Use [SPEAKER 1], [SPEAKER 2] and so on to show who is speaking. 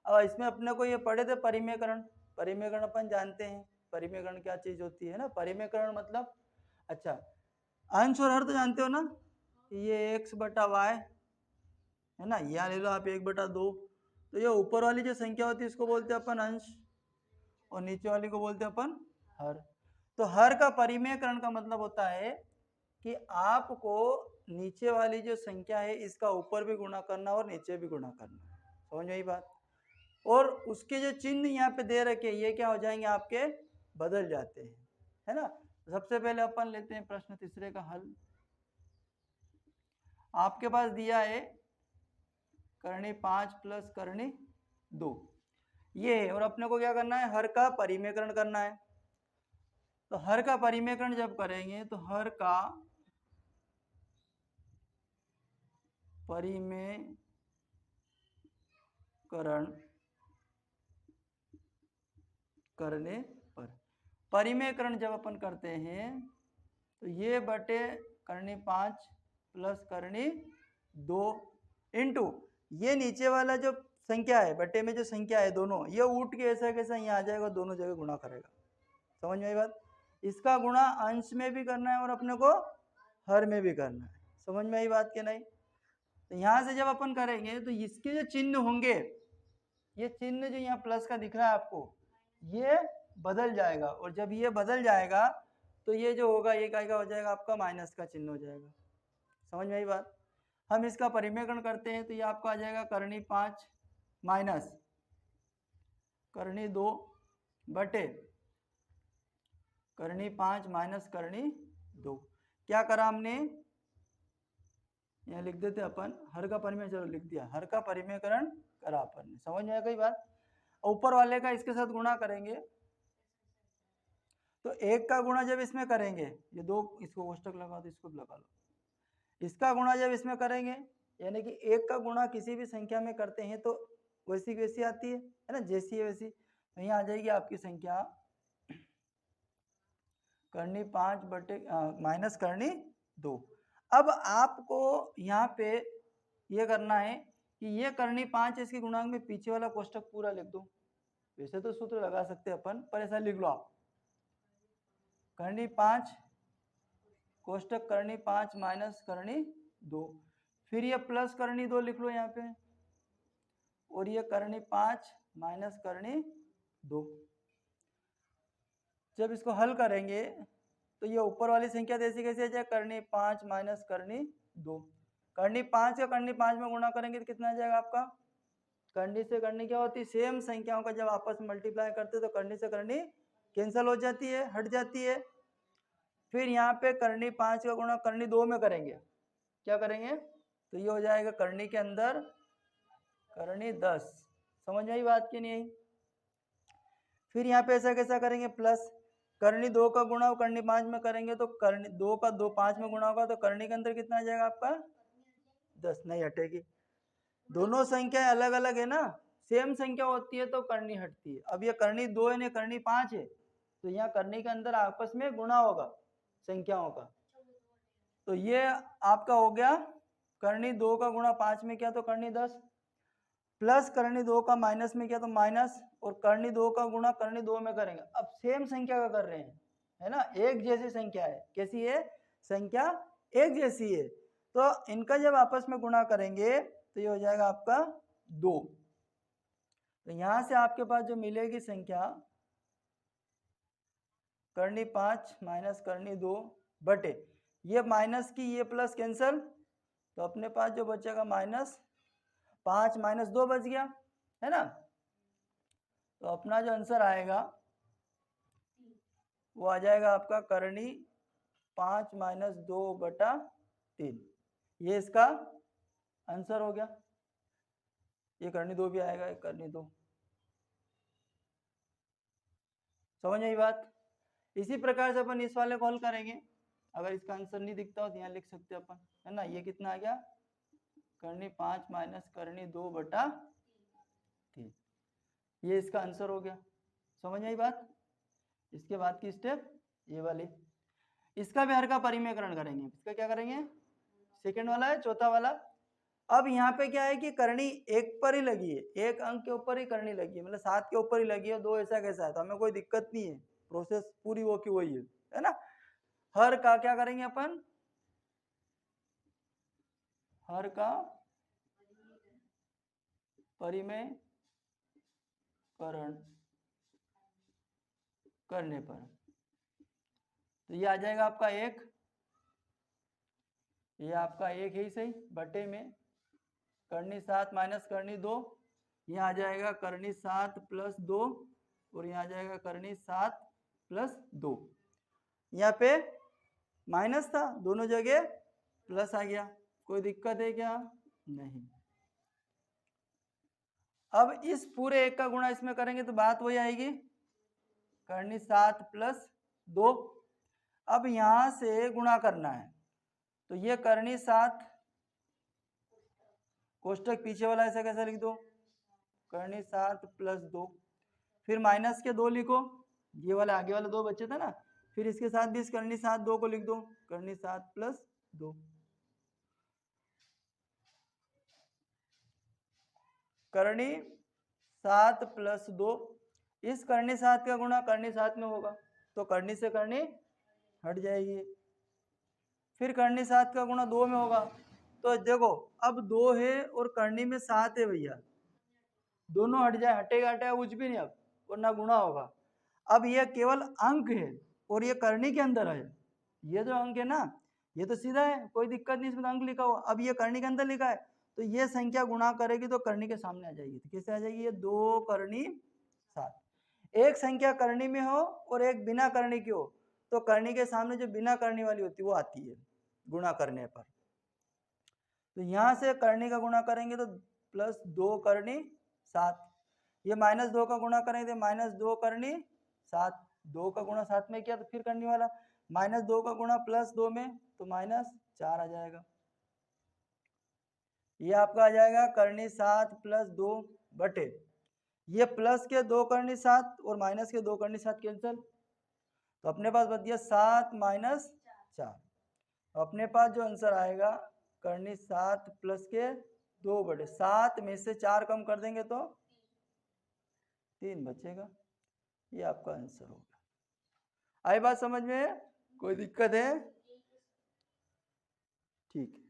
[SPEAKER 1] अब इसमें अपने को ये पढ़े थे परिमेयकरण, परिमेयकरण अपन जानते हैं परिमेयकरण क्या चीज होती है ना। परिमेयकरण मतलब अच्छा अंश और हर तो जानते हो ना, ये x बटा वाई है ना, यहाँ ले लो आप 1/2। तो ये ऊपर वाली जो संख्या होती है इसको बोलते हैं अपन अंश और नीचे वाली को बोलते हैं अपन हर। तो हर का परिमेयकरण का मतलब होता है कि आपको नीचे वाली जो संख्या है इसका ऊपर भी गुणा करना और नीचे भी गुणा करना, समझ में आई बात। और उसके जो चिन्ह यहाँ पे दे रखे ये क्या हो जाएंगे आपके, बदल जाते हैं, है ना। सबसे पहले अपन लेते हैं प्रश्न तीसरे का हल। आपके पास दिया है करनी 5 प्लस करनी 2 ये है, और अपने को क्या करना है, हर का परिमेयकरण करना है। तो हर का परिमेयकरण जब करेंगे तो हर का परिमेयकरण करने पर, परिमेयकरण जब अपन करते हैं तो ये बटे करनी 5 प्लस करनी 2 इंटू ये नीचे वाला जो संख्या है बटे में जो संख्या है दोनों ये उठ के ऐसा कैसा यहाँ आ जाएगा, दोनों जगह गुणा करेगा, समझ में आई बात। इसका गुणा अंश में भी करना है और अपने को हर में भी करना है, समझ में आई बात के नहीं। तो यहाँ से जब अपन करेंगे तो इसके जो चिन्ह होंगे, ये चिन्ह जो यहाँ प्लस का दिख रहा है आपको ये बदल जाएगा, और जब ये बदल जाएगा तो ये जो होगा ये क्या हो जाएगा आपका, माइनस का चिन्ह हो जाएगा, समझ में आई बात। हम इसका परिमेयकरण करते हैं तो ये आपका आ जाएगा करनी 5 माइनस करनी 2 बटे करनी 5 माइनस करनी 2। क्या करा हमने, यहाँ लिख देते अपन हर का परिमेय, चलो लिख दिया, हर का परिमेयकरण करा अपन ने, समझ में आया कई बात। ऊपर वाले का इसके साथ गुणा करेंगे तो एक का गुणा जब इसमें करेंगे, ये दो इसको कोष्टक लगा दो, इसको लगा लो, इसका गुणा जब इसमें करेंगे यानी कि एक का गुणा किसी भी संख्या में करते हैं तो वैसी की वैसी आती है ना, जैसी है वैसी। तो यहाँ आ जाएगी आपकी संख्या करनी 5 बटे माइनस करनी 2। अब आपको यहाँ पे ये करना है कि ये करनी 5 इसके गुणांक में पीछे वाला कोष्टक पूरा लिख दो। वैसे तो सूत्र लगा सकते हैं अपन, पर ऐसा लिख लो आप, करनी 5 कोष्टक करनी 5 माइनस करनी 2, फिर ये प्लस करनी 2 लिख लो यहाँ पे, और ये करनी 5 माइनस करनी 2। जब इसको हल करेंगे तो ये ऊपर वाली संख्या जैसी कैसे आ जाए, करनी 5 माइनस करनी 2, करनी 5 या करनी 5 में गुणा करेंगे तो कितना आ जाएगा आपका, करनी से करनी क्या होती है, सेम संख्याओं का जब आपस में मल्टीप्लाई करते तो करनी से करनी कैंसिल हो जाती है, हट जाती है। फिर यहाँ पे करनी 5 का गुणा करनी 2 में करेंगे, क्या करेंगे, तो ये हो जाएगा करनी के अंदर करनी 10, समझ में आई बात की नहीं आई। फिर यहाँ पे ऐसा कैसा करेंगे, प्लस करनी 2 का गुणा करनी 5 में करेंगे तो करनी 2 का 2 5 में गुणा होगा तो करनी के अंदर कितना आ जाएगा आपका 10, नहीं हटेगी। दोनों संख्या अलग अलग है ना, सेम संख्या होती है तो करनी हटती है। अब ये करनी 2 है ना करनी 5 है, तो यहाँ करनी के अंदर आपस में गुणा होगा संख्याओं का, तो ये आपका हो गया करनी 2 का गुणा 5 में किया तो करनी 10, प्लस करनी 2 का माइनस में किया तो माइनस, और करनी 2 का गुणा करनी 2 में करेंगे। अब सेम संख्या का कर रहे हैं, है ना, एक जैसी संख्या है, कैसी है, संख्या एक जैसी है, तो इनका जब आपस में गुणा करेंगे तो ये हो जाएगा आपका 2। तो यहां से आपके पास जो मिलेगी संख्या करनी 5 माइनस करनी 2 बटे ये माइनस की ये प्लस कैंसल, तो अपने पास जो बचेगा माइनस 5 माइनस 2 बच गया, है ना। तो अपना जो आंसर आएगा वो आ जाएगा आपका करनी 5 माइनस 2 बटा 3, ये इसका आंसर हो गया। ये करनी 2 भी आएगा, एक करनी 2, समझ आई बात। इसी प्रकार से अपन इस वाले को हल करेंगे, अगर इसका आंसर नहीं दिखता हो तो यहाँ लिख सकते हैं अपन, है ना। ये कितना आ गया, करनी 5 माइनस करनी 2 बटा 3, ये इसका आंसर हो गया, समझ आई बात। इसके बाद की स्टेप ये वाली, इसका भी हर का परिमेयकरण करेंगे। इसका क्या करेंगे, सेकंड वाला है, चौथा वाला, अब यहाँ पे क्या है कि करनी एक पर ही लगी है, एक अंक के ऊपर ही करनी लगी है, मतलब 7 के ऊपर ही लगी है, 2 ऐसा कैसा है, तो हमें कोई दिक्कत नहीं है, प्रोसेस पूरी वो की वही है ना। हर का क्या करेंगे अपन, हर का परिमेय करण करने पर, तो ये आ जाएगा आपका 1, ये आपका 1 ही सही, बटे में करनी 7 माइनस करनी 2, यहाँ आ जाएगा करनी 7 प्लस 2, और यहाँ आ जाएगा करनी 7 प्लस 2, यहाँ पे माइनस था, दोनों जगह प्लस आ गया, कोई दिक्कत है क्या, नहीं। अब इस पूरे 1 का गुणा इसमें करेंगे तो बात वही आएगी, करनी 7 प्लस 2। अब यहां से गुणा करना है, तो ये करनी 7, कोष्टक पीछे वाला ऐसा कैसा लिख दो, करनी 7 प्लस 2, फिर माइनस के 2 लिखो, ये वाला आगे वाला 2 बचे थे ना, फिर इसके साथ भी इस करनी 7 2 को लिख दो, करनी 7 प्लस 2, करनी 7 प्लस 2, इस करनी 7 का गुणा करनी 7 में होगा, तो करनी से करनी हट जाएगी, फिर करनी 7 का गुणा 2 में होगा, तो देखो अब 2 है और करनी में 7 है भैया, दोनों हट जाए, हटेगा हटेगा कुछ भी नहीं अब, और ना गुणा होगा। अब ये केवल अंक है और ये करनी के अंदर है, ये जो अंक है ना ये तो सीधा है, कोई दिक्कत नहीं, इसमें तो अंक लिखा हुआ, अब ये करनी के अंदर लिखा है, तो ये संख्या गुणा करेगी तो करनी के सामने आ जाएगी, तो कैसे आ जाएगी, ये 2 करनी 7, एक संख्या करनी में हो और एक बिना करनी की हो, तो करनी के सामने जो बिना करनी वाली होती है वो आती है गुणा करने पर, तो यहां से करनी का गुणा करेंगे तो प्लस 2 करनी 7, ये माइनस 2 का गुणा करेंगे तो माइनस 2 करनी 7, 2 का गुणा 7 में किया तो फिर करनी वाला, माइनस 2 का गुणा प्लस 2 में तो माइनस 4 आ जाएगा, ये आपका आ जाएगा करनी 7 प्लस 2 बटे, ये प्लस के 2 करनी 7 और माइनस के 2 करनी 7 कैंसिल, तो अपने पास बच गया 7 माइनस 4, अपने पास जो आंसर आएगा करनी 7 प्लस के 2 बटे 7 में से 4 कम कर देंगे तो 3 बचेगा, ये आपका आंसर होगा। आई बात समझ में, कोई दिक्कत है, ठीक है।